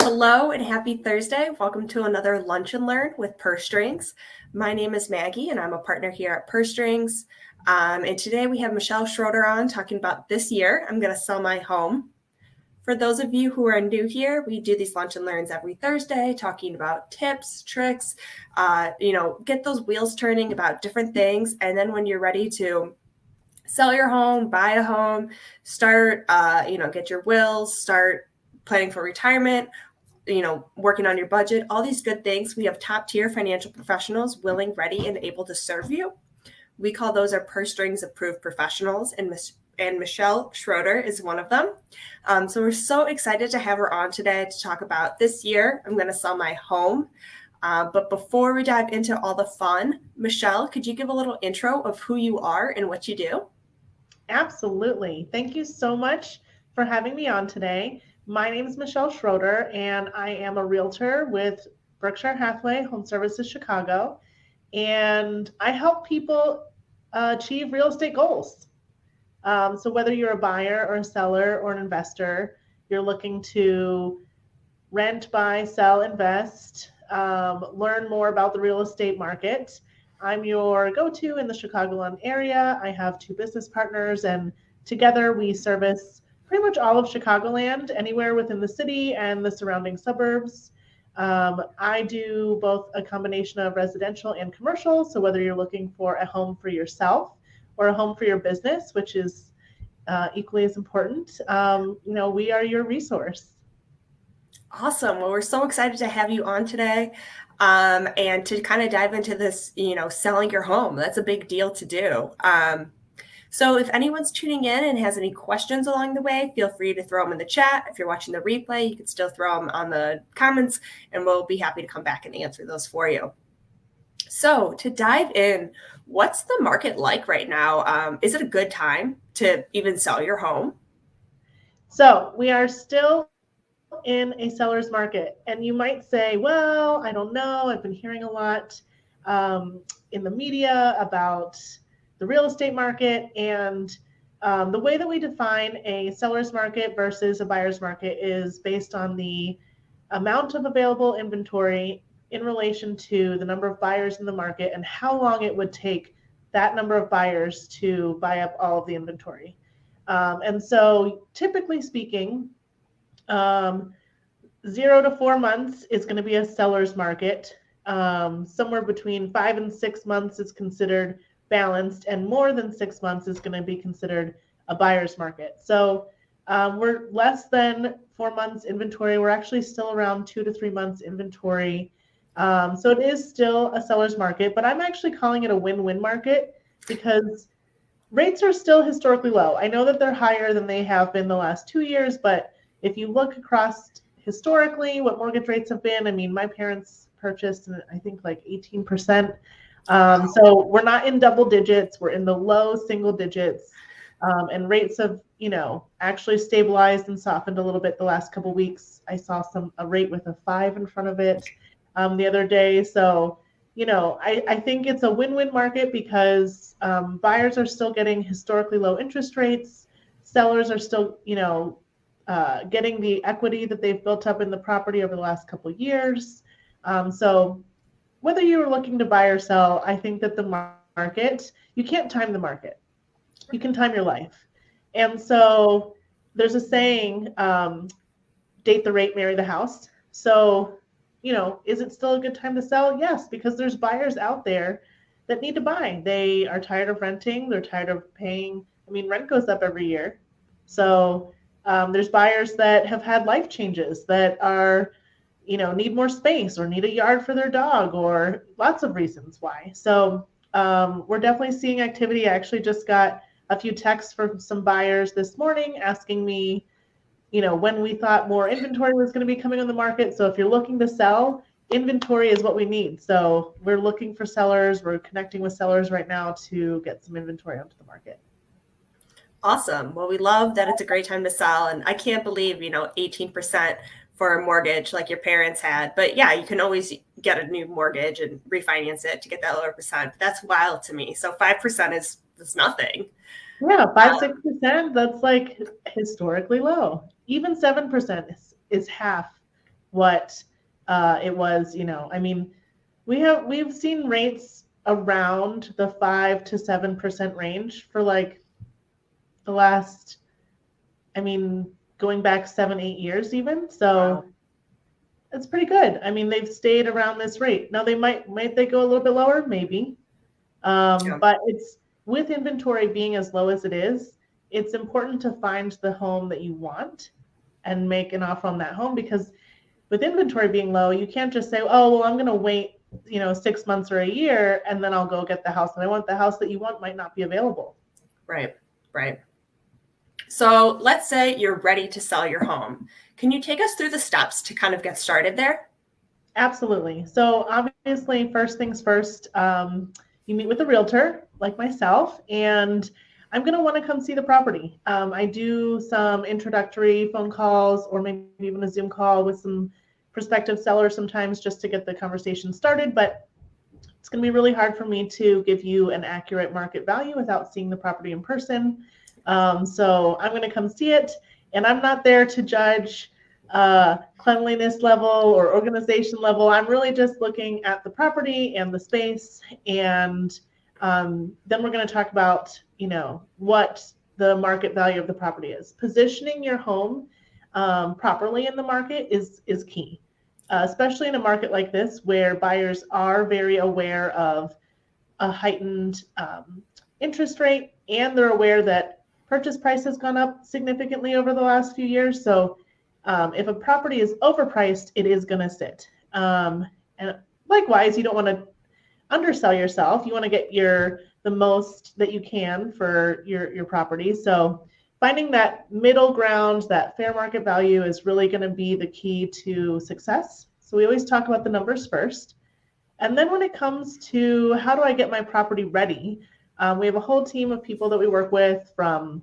Hello and happy Thursday. Welcome to another Lunch and Learn with Purse Strings. My name is Maggie and I'm a partner here at Purse Strings. And today we have Michelle Schroeder on talking about this year. I'm going to sell my home. For those of you who are new here, we do these Lunch and Learns every Thursday talking about tips, tricks, get those wheels turning about different things. And then when you're ready to sell your home, buy a home, start, get your wills, start planning for retirement, working on your budget, all these good things. We have top tier financial professionals willing, ready, and able to serve you. We call those our Purse Strings approved professionals, and Michelle Schroeder is one of them. So we're so excited to have her on today to talk about this year. I'm going to sell my home. But before we dive into all the fun, Michelle, could you give a little intro of who you are and what you do? Absolutely. Thank you so much for having me on today. My name is Michelle Schroeder, and I am a realtor with Berkshire Hathaway Home Services Chicago, and I help people achieve real estate goals. So whether you're a buyer or a seller or an investor, you're looking to rent, buy, sell, invest, learn more about the real estate market, I'm your go-to in the Chicagoland area. I have two business partners, and together we service pretty much all of Chicagoland, anywhere within the city and the surrounding suburbs. I do both a combination of residential and commercial. So whether you're looking for a home for yourself or a home for your business, which is equally as important, we are your resource. Awesome. Well, we're so excited to have you on today and to kind of dive into this, selling your home. That's a big deal to do. So if anyone's tuning in and has any questions along the way, feel free to throw them in the chat. If you're watching the replay, you can still throw them on the comments and we'll be happy to come back and answer those for you. So to dive in, what's the market like right now? Is it a good time to even sell your home? So we are still in a seller's market. And you might say, well, I don't know. I've been hearing a lot in the media about the real estate market, and the way that we define a seller's market versus a buyer's market is based on the amount of available inventory in relation to the number of buyers in the market and how long it would take that number of buyers to buy up all of the inventory. And so typically speaking, 0 to 4 months is going to be a seller's market. Somewhere between 5 and 6 months is considered balanced, and more than 6 months is going to be considered a buyer's market. So we're less than 4 months inventory. We're actually still around 2 to 3 months inventory. So it is still a seller's market, but I'm actually calling it a win-win market because rates are still historically low. I know that they're higher than they have been the last 2 years, but if you look across historically what mortgage rates have been, I mean, my parents purchased, I think, like 18%. So we're not in double digits. We're in the low single digits. And rates have, actually stabilized and softened a little bit the last couple of weeks. I saw a rate with a 5 in front of it the other day. So, I think it's a win-win market because buyers are still getting historically low interest rates. Sellers are still, getting the equity that they've built up in the property over the last couple of years. So whether you are looking to buy or sell, I think that the market, you can't time the market. You can time your life. And so there's a saying, date the rate, marry the house. So, is it still a good time to sell? Yes, because there's buyers out there that need to buy. They are tired of renting. They're tired of paying. Rent goes up every year. So there's buyers that have had life changes that are, need more space or need a yard for their dog or lots of reasons why. So we're definitely seeing activity. I actually just got a few texts from some buyers this morning asking me, when we thought more inventory was going to be coming on the market. So if you're looking to sell, inventory is what we need. So we're looking for sellers. We're connecting with sellers right now to get some inventory onto the market. Awesome. Well, we love that it's a great time to sell. And I can't believe, 18% for a mortgage like your parents had. But yeah, you can always get a new mortgage and refinance it to get that lower percent. That's wild to me. So 5% is nothing. Yeah, 5-6%, that's like historically low. Even 7% is half what it was. I mean, we've seen rates around the 5 to 7% range for like the last, I mean, going back 7, 8 years even. So Wow. it's pretty good. I mean, they've stayed around this rate. Now might they go a little bit lower? Maybe. Yeah. But it's with inventory being as low as it is, it's important to find the home that you want and make an offer on that home, because with inventory being low, you can't just say, oh, well, I'm going to wait, 6 months or a year, and then I'll go get the house that I want. The house that you want might not be available. Right. So let's say you're ready to sell your home. Can you take us through the steps to kind of get started there? Absolutely. So obviously, first things first, you meet with a realtor like myself, and I'm going to want to come see the property. I do some introductory phone calls or maybe even a Zoom call with some prospective sellers sometimes just to get the conversation started, but it's going to be really hard for me to give you an accurate market value without seeing the property in person. So I'm going to come see it, and I'm not there to judge cleanliness level or organization level. I'm really just looking at the property and the space, and then we're going to talk about what the market value of the property is. Positioning your home properly in the market is key, especially in a market like this where buyers are very aware of a heightened interest rate, and they're aware that purchase price has gone up significantly over the last few years. So if a property is overpriced, it is going to sit. And likewise, you don't want to undersell yourself. You want to get the most that you can for your property. So finding that middle ground, that fair market value, is really going to be the key to success. So we always talk about the numbers first. And then when it comes to how do I get my property ready, we have a whole team of people that we work with, from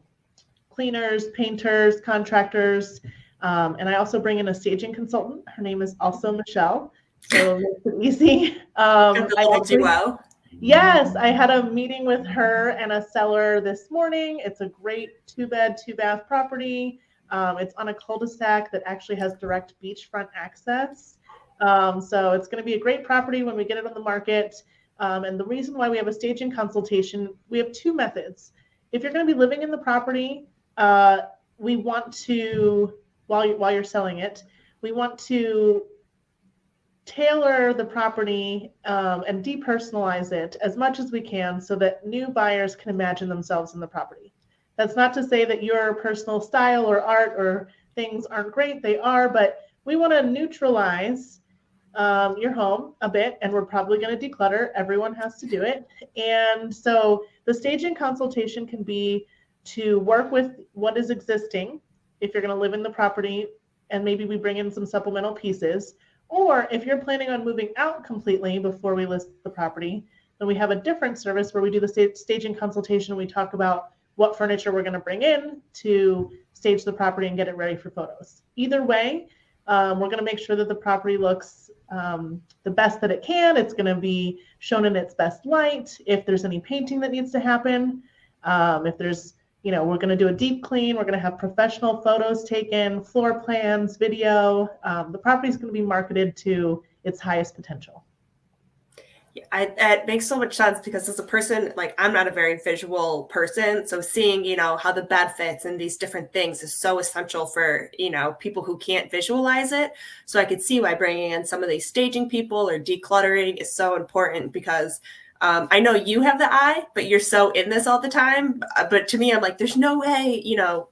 cleaners, painters, contractors, and I also bring in a staging consultant. Her name is also Michelle, so it makes it easy. Duo. Yes, I had a meeting with her and a seller this morning. It's a great 2-bed, 2-bath property. It's on a cul-de-sac that actually has direct beachfront access. So it's going to be a great property when we get it on the market. And the reason why we have a staging consultation, we have 2 methods. If you're going to be living in the property, we want to, while you're selling it, we want to tailor the property and depersonalize it as much as we can so that new buyers can imagine themselves in the property. That's not to say that your personal style or art or things aren't great. They are, but we want to neutralize your home a bit, and we're probably going to declutter. Everyone has to do it. And so the staging consultation can be to work with what is existing if you're going to live in the property, and maybe we bring in some supplemental pieces. Or if you're planning on moving out completely before we list the property, then we have a different service where we do the staging consultation. We talk about what furniture we're going to bring in to stage the property and get it ready for photos. Either way, we're going to make sure that the property looks the best that it can. It's going to be shown in its best light. If there's any painting that needs to happen, if there's, we're going to do a deep clean. We're going to have professional photos taken, floor plans, video. The property is going to be marketed to its highest potential. It makes so much sense, because as a person, I'm not a very visual person. So seeing, how the bed fits and these different things is so essential for, people who can't visualize it. So I could see why bringing in some of these staging people or decluttering is so important, because I know you have the eye, but you're so in this all the time. But to me, I'm like, there's no way,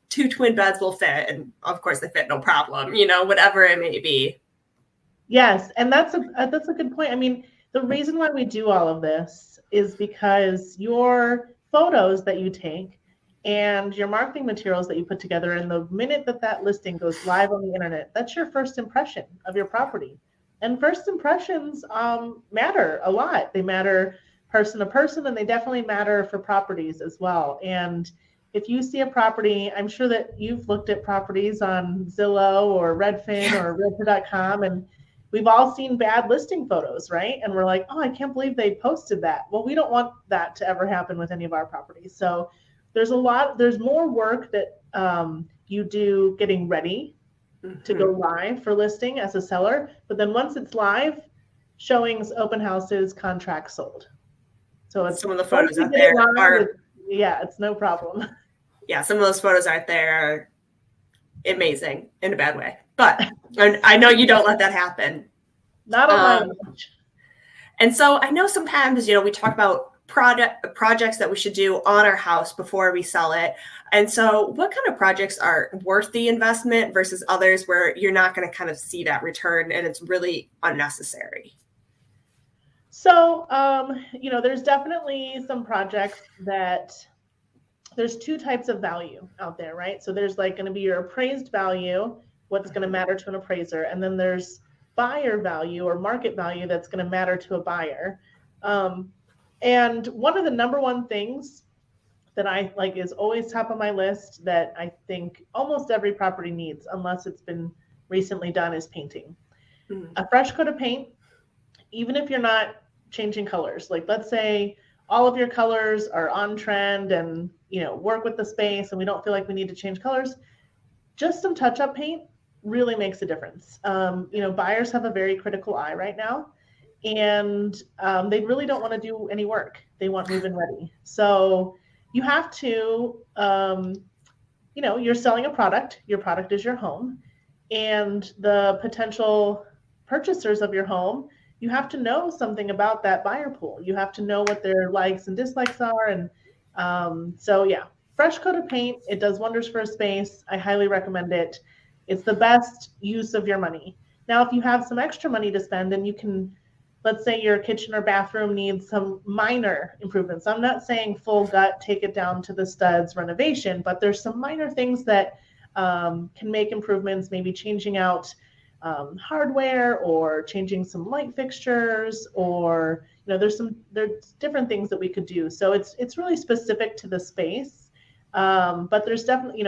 2 twin beds will fit. And of course they fit, no problem, whatever it may be. Yes. And that's a good point. I mean, the reason why we do all of this is because your photos that you take and your marketing materials that you put together, and the minute that listing goes live on the internet, that's your first impression of your property. And first impressions matter a lot. They matter person to person, and they definitely matter for properties as well. And if you see a property, I'm sure that you've looked at properties on Zillow or Redfin or Realtor.com, and we've all seen bad listing photos, right? And we're like, oh, I can't believe they posted that. Well, we don't want that to ever happen with any of our properties. So there's more work that you do getting ready to go live for listing as a seller. But then once it's live, showings, open houses, contracts sold. So it's some of the once photos we out get there it live, are, it's no problem. yeah, some of those photos out there are amazing in a bad way. But I know you don't let that happen. Not on my watch. And so I know sometimes, we talk about projects that we should do on our house before we sell it. And so what kind of projects are worth the investment versus others where you're not going to kind of see that return and it's really unnecessary? So, there's definitely some projects that there's two types of value out there, right? So there's like going to be your appraised value, what's going to matter to an appraiser. And then there's buyer value or market value that's going to matter to a buyer. And one of the number one things that I like is always top of my list that I think almost every property needs, unless it's been recently done, is painting. A fresh coat of paint, even if you're not changing colors. Like let's say all of your colors are on trend and work with the space and we don't feel like we need to change colors, just some touch-up paint really makes a difference. Buyers have a very critical eye right now, and they really don't want to do any work. They want move-in ready. So you have to, you're selling a product. Your product is your home, and the potential purchasers of your home, you have to know something about that buyer pool. You have to know what their likes and dislikes are. And fresh coat of paint, it does wonders for a space. I highly recommend it. It's the best use of your money. Now, if you have some extra money to spend and you can, let's say your kitchen or bathroom needs some minor improvements. I'm not saying full gut, take it down to the studs renovation, but there's some minor things that can make improvements, maybe changing out hardware or changing some light fixtures, or there's different things that we could do. So it's really specific to the space, but there's definitely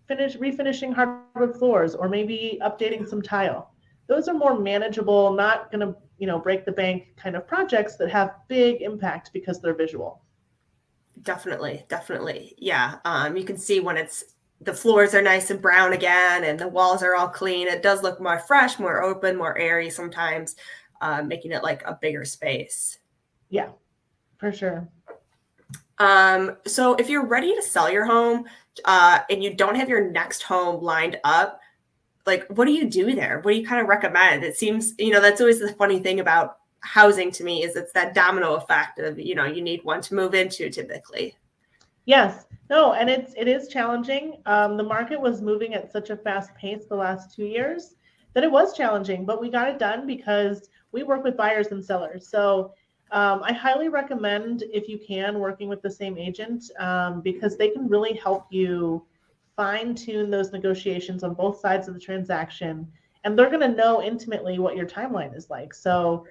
refinishing hardwood floors or maybe updating some tile. Those are more manageable, not going to break the bank kind of projects that have big impact because they're visual. Definitely. Yeah. You can see when the floors are nice and brown again and the walls are all clean. It does look more fresh, more open, more airy sometimes, making it like a bigger space. Yeah, for sure. So if you're ready to sell your home and you don't have your next home lined up, like what do you do there? What do you kind of recommend? It seems, that's always the funny thing about housing to me is it's that domino effect of, you need one to move into typically. Yes. No, and it is challenging. The market was moving at such a fast pace the last 2 years that it was challenging, but we got it done because we work with buyers and sellers. So I highly recommend, if you can, working with the same agent because they can really help you fine tune those negotiations on both sides of the transaction. And they're going to know intimately what your timeline is like. So,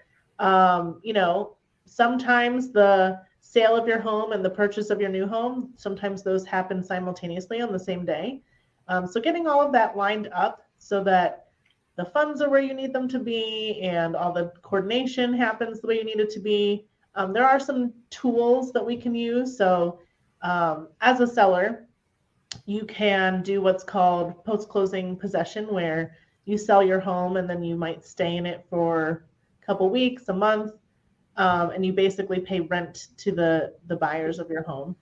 sometimes the sale of your home and the purchase of your new home, sometimes those happen simultaneously on the same day. So getting all of that lined up so that the funds are where you need them to be and all the coordination happens the way you need it to be. There are some tools that we can use. So as a seller, you can do what's called post-closing possession, where you sell your home and then you might stay in it for a couple weeks, a month, and you basically pay rent to the buyers of your home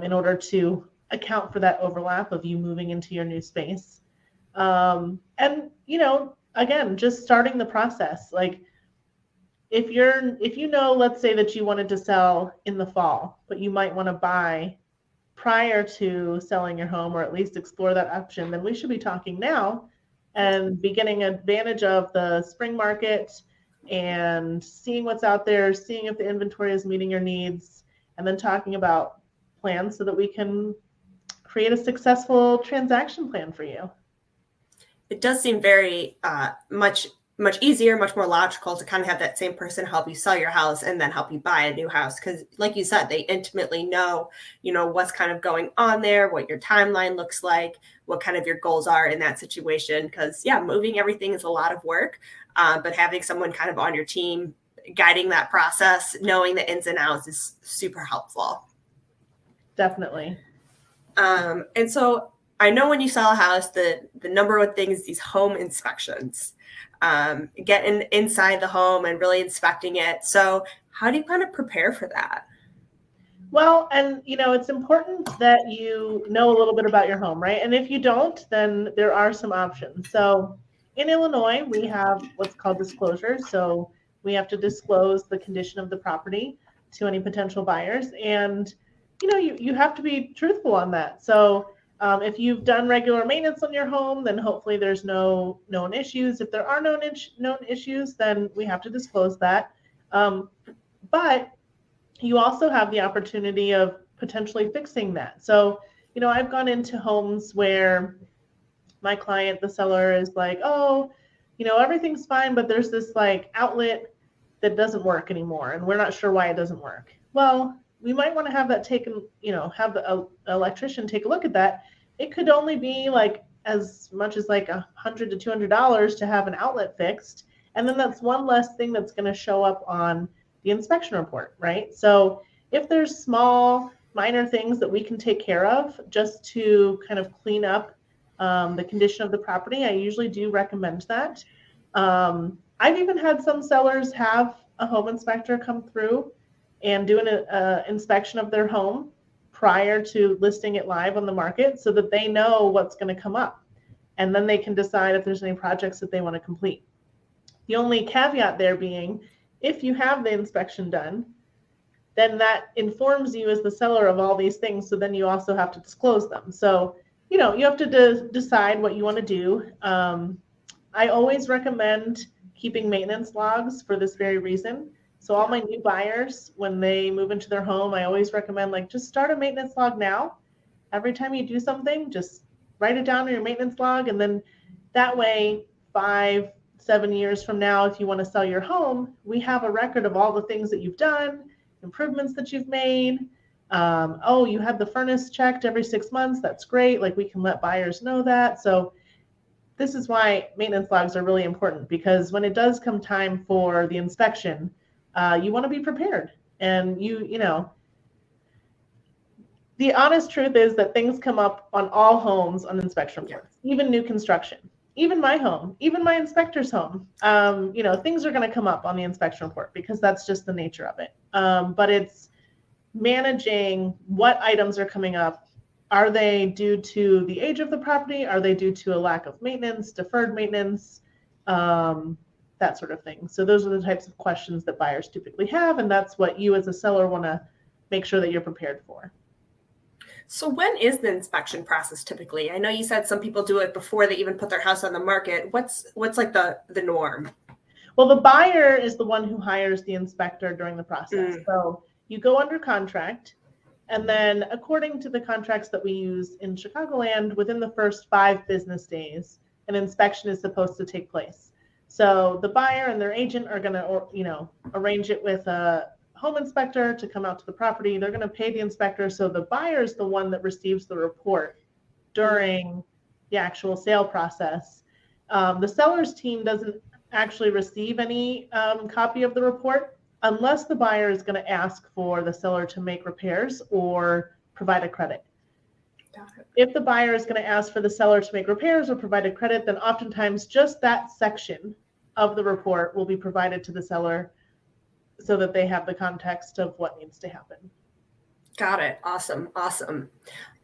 in order to account for that overlap of you moving into your new space. And, again, just starting the process. Like if let's say that you wanted to sell in the fall, but you might want to buy prior to selling your home, or at least explore that option, then we should be talking now and be getting advantage of the spring market and seeing what's out there, seeing if the inventory is meeting your needs, and then talking about plans so that we can create a successful transaction plan for you. It does seem very much easier, much more logical to kind of have that same person help you sell your house and then help you buy a new house. Because like you said, they intimately know, what's kind of going on there, what your timeline looks like, what kind of your goals are in that situation. Because moving everything is a lot of work, but having someone kind of on your team guiding that process, knowing the ins and outs is super helpful. Definitely. And so I know when you sell a house, the number one thing is these home inspections, getting inside the home and really inspecting it. So how do you kind of prepare for that? Well, and it's important that you know a little bit about your home, right? And if you don't, then there are some options. So in Illinois, we have what's called disclosures. So we have to disclose the condition of the property to any potential buyers. And you have to be truthful on that. So if you've done regular maintenance on your home, then hopefully there's no known issues. If there are known issues, then we have to disclose that. But you also have the opportunity of potentially fixing that. So, I've gone into homes where my client, the seller, is like, oh, everything's fine, but there's this like outlet that doesn't work anymore, and we're not sure why it doesn't work. Well, we might want to have that taken, have the electrician take a look at that. It could only be like as much as like $100 to $200 to have an outlet fixed. And then that's one less thing that's going to show up on the inspection report, right? So if there's small, minor things that we can take care of just to kind of clean up the condition of the property, I usually do recommend that. I've even had some sellers have a home inspector come through and do an inspection of their home prior to listing it live on the market so that they know what's going to come up. And then they can decide if there's any projects that they want to complete. The only caveat there being, if you have the inspection done, then that informs you as the seller of all these things. So then you also have to disclose them. So, you have to decide what you want to do. I always recommend keeping maintenance logs for this very reason. So all my new buyers, when they move into their home, I always recommend just start a maintenance log now. Every time you do something, just write it down in your maintenance log. And then that way, 5-7 years from now, if you want to sell your home, we have a record of all the things that you've done, improvements that you've made. You had the furnace checked every 6 months. That's great. We can let buyers know that. So this is why maintenance logs are really important, because when it does come time for the inspection, you want to be prepared. And the honest truth is that things come up on all homes on inspection reports, even new construction. Even my home, even my inspector's home, things are going to come up on the inspection report because that's just the nature of it. But it's managing what items are coming up. Are they due to the age of the property? Are they due to a lack of maintenance, deferred maintenance, that sort of thing? So those are the types of questions that buyers typically have, and that's what you as a seller want to make sure that you're prepared for. So when is the inspection process typically? I know you said some people do it before they even put their house on the market. What's like the norm? Well, the buyer is the one who hires the inspector during the process. So you go under contract, and then according to the contracts that we use in Chicagoland, within the first 5 business days, an inspection is supposed to take place. So the buyer and their agent are going to, arrange it with a home inspector to come out to the property. They're going to pay the inspector. So the buyer is the one that receives the report during the actual sale process. The seller's team doesn't actually receive any copy of the report unless the buyer is going to ask for the seller to make repairs or provide a credit. If the buyer is going to ask for the seller to make repairs or provide a credit, then oftentimes just that section of the report will be provided to the seller so that they have the context of what needs to happen. Got it. Awesome.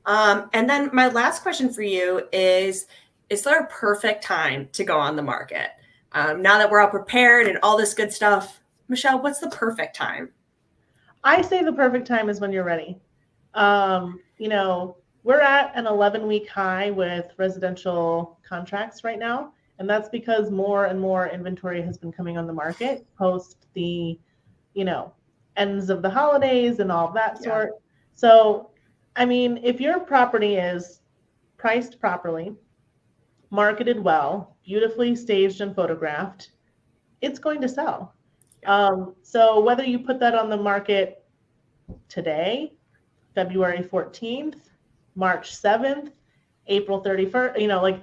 And then my last question for you is there a perfect time to go on the market? Now that we're all prepared and all this good stuff, Michelle, what's the perfect time? I say the perfect time is when you're ready. We're at an 11-week high with residential contracts right now. And that's because more and more inventory has been coming on the market post the ends of the holidays and all of that sort. So, if your property is priced properly, marketed well, beautifully staged and photographed, it's going to sell. So whether you put that on the market today, February 14th, March 7th, April 31st,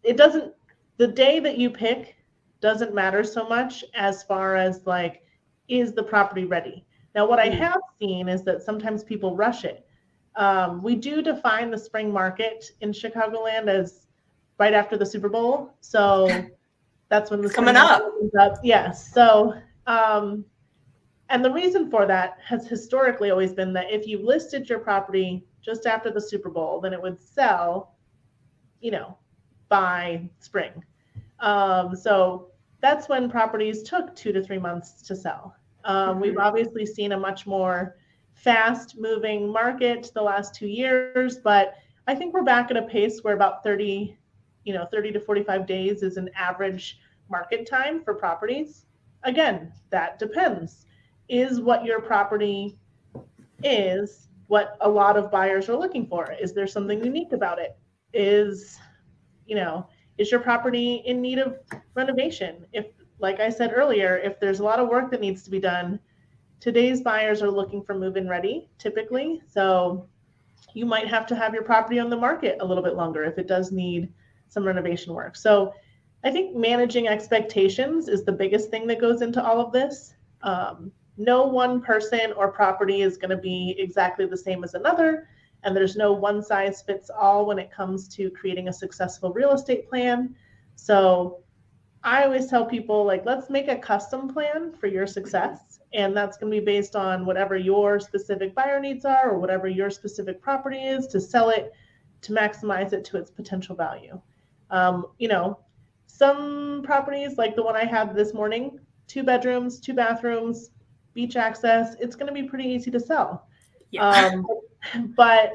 it doesn't, the day that you pick doesn't matter so much as far as is the property ready? Now, what I have seen is that sometimes people rush it. We do define the spring market in Chicagoland as right after the Super Bowl. So that's when the spring coming market up. opens up. Yes. So, and the reason for that has historically always been that if you listed your property just after the Super Bowl, then it would sell, by spring. So that's when properties took 2 to 3 months to sell. We've obviously seen a much more fast moving market the last 2 years, but I think we're back at a pace where about 30 to 45 days is an average market time for properties. Again, that depends. Is what your property is what a lot of buyers are looking for? Is there something unique about it? Is your property in need of renovation? If, like I said earlier, if there's a lot of work that needs to be done, today's buyers are looking for move-in ready typically. So you might have to have your property on the market a little bit longer if it does need some renovation work. So I think managing expectations is the biggest thing that goes into all of this. No one person or property is going to be exactly the same as another. And there's no one size fits all when it comes to creating a successful real estate plan. So I always tell people, like, let's make a custom plan for your success. And that's going to be based on whatever your specific buyer needs are or whatever your specific property is to sell it, to maximize it to its potential value. Some properties like the one I had this morning, 2 bedrooms, 2 bathrooms, beach access, it's going to be pretty easy to sell. Yeah. But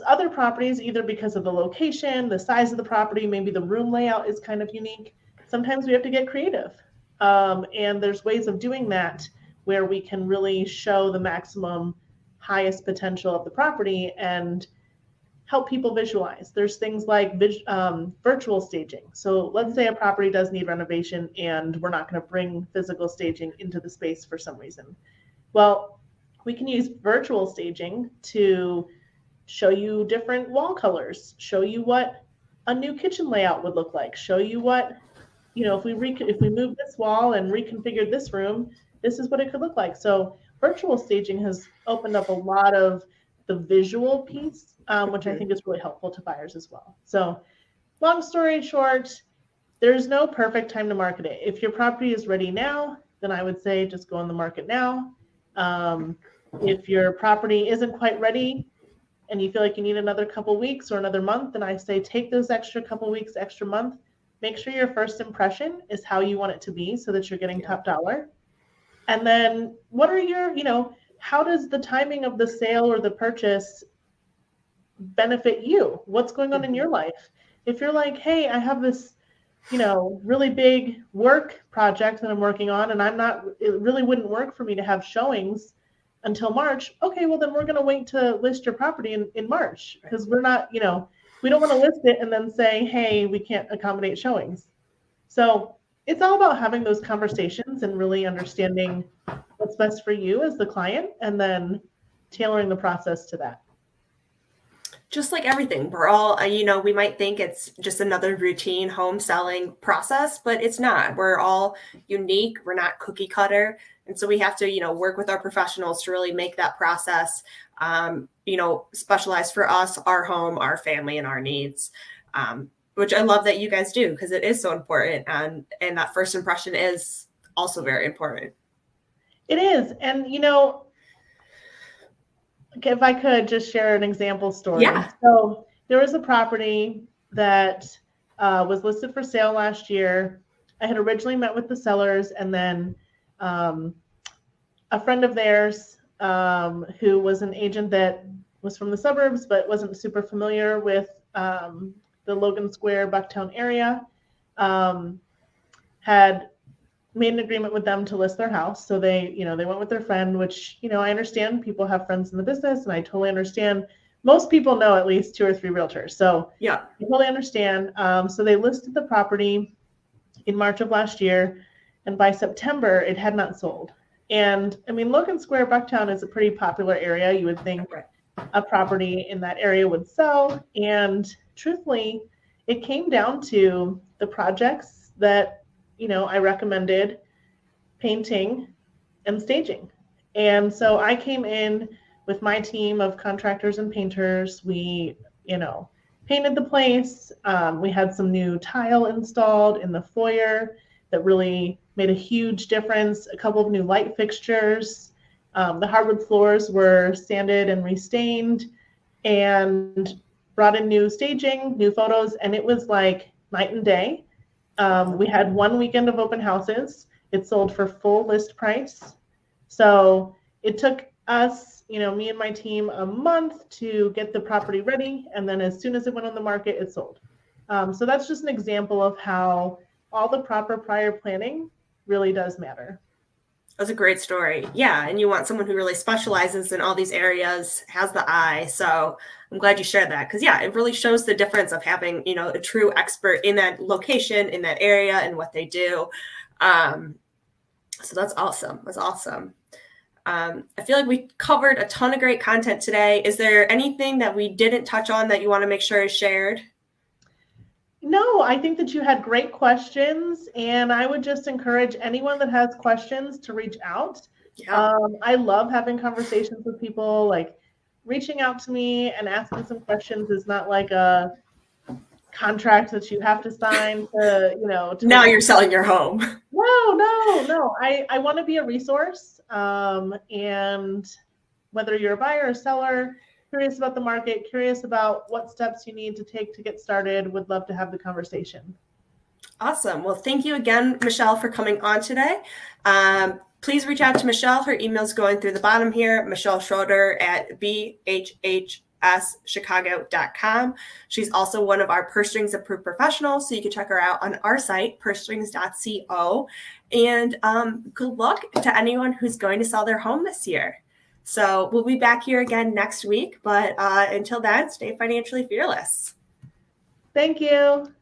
other properties, either because of the location, the size of the property, maybe the room layout is kind of unique. Sometimes we have to get creative. And there's ways of doing that where we can really show the maximum highest potential of the property and help people visualize. There's things like virtual staging. So let's say a property does need renovation and we're not going to bring physical staging into the space for some reason. Well, we can use virtual staging to show you different wall colors, show you what a new kitchen layout would look like, show you what, if we move this wall and reconfigured this room, this is what it could look like. So virtual staging has opened up a lot of the visual piece, which I think is really helpful to buyers as well. So long story short, there's no perfect time to market it. If your property is ready now, then I would say just go on the market now. If your property isn't quite ready and you feel like you need another couple weeks or another month, then I say take those extra couple weeks, extra month. Make sure your first impression is how you want it to be so that you're getting top dollar. And then what are your, how does the timing of the sale or the purchase benefit you? What's going on in your life? If you're like, hey, I have this, really big work project that I'm working on, and it really wouldn't work for me to have showings until March. Okay, well then we're going to wait to list your property in March because we're not, we don't want to list it and then say, hey, we can't accommodate showings. So it's all about having those conversations and really understanding what's best for you as the client and then tailoring the process to that. Just like everything, we're all, we might think it's just another routine home selling process, but it's not. We're all unique. We're not cookie cutter. And so we have to, work with our professionals to really make that process, specialized for us, our home, our family, and our needs, which I love that you guys do because it is so important. And that first impression is also very important. It is. And, if I could just share an example story. Yeah. So there was a property that was listed for sale last year. I had originally met with the sellers, and then a friend of theirs who was an agent that was from the suburbs but wasn't super familiar with the Logan Square, Bucktown area, had made an agreement with them to list their house. So they went with their friend, which, I understand people have friends in the business and I totally understand. Most people know at least 2 or 3 realtors. So yeah, I totally understand. So they listed the property in March of last year. And by September, it had not sold. And Logan Square, Bucktown is a pretty popular area. You would think a property in that area would sell. And truthfully, it came down to the projects that I recommended, painting and staging. And so I came in with my team of contractors and painters, we, painted the place. We had some new tile installed in the foyer that really made a huge difference. A couple of new light fixtures. The hardwood floors were sanded and restained, and brought in new staging, new photos, and it was like night and day. We had 1 weekend of open houses. It sold for full list price. So it took us, me and my team, a month to get the property ready. And then as soon as it went on the market, it sold. So that's just an example of how all the proper prior planning really does matter. That's a great story. Yeah. And you want someone who really specializes in all these areas, has the eye. So I'm glad you shared that, because it really shows the difference of having, a true expert in that location, in that area, and what they do. So that's awesome. That's awesome. I feel like we covered a ton of great content today. Is there anything that we didn't touch on that you want to make sure is shared? No, I think that you had great questions, and I would just encourage anyone that has questions to reach out. Yeah. I love having conversations with people. Like, reaching out to me and asking some questions is not like a contract that you have to sign to Now you're selling your home. No. I want to be a resource. And whether you're a buyer or seller, curious about the market, curious about what steps you need to take to get started, would love to have the conversation. Awesome. Well, thank you again, Michelle, for coming on today. Please reach out to Michelle. Her email's going through the bottom here, Michelle Schroeder at bhhschicago.com. She's also one of our Purse Strings approved professionals, so you can check her out on our site, pursestrings.co. And good luck to anyone who's going to sell their home this year. So we'll be back here again next week, but until then, stay financially fearless. Thank you.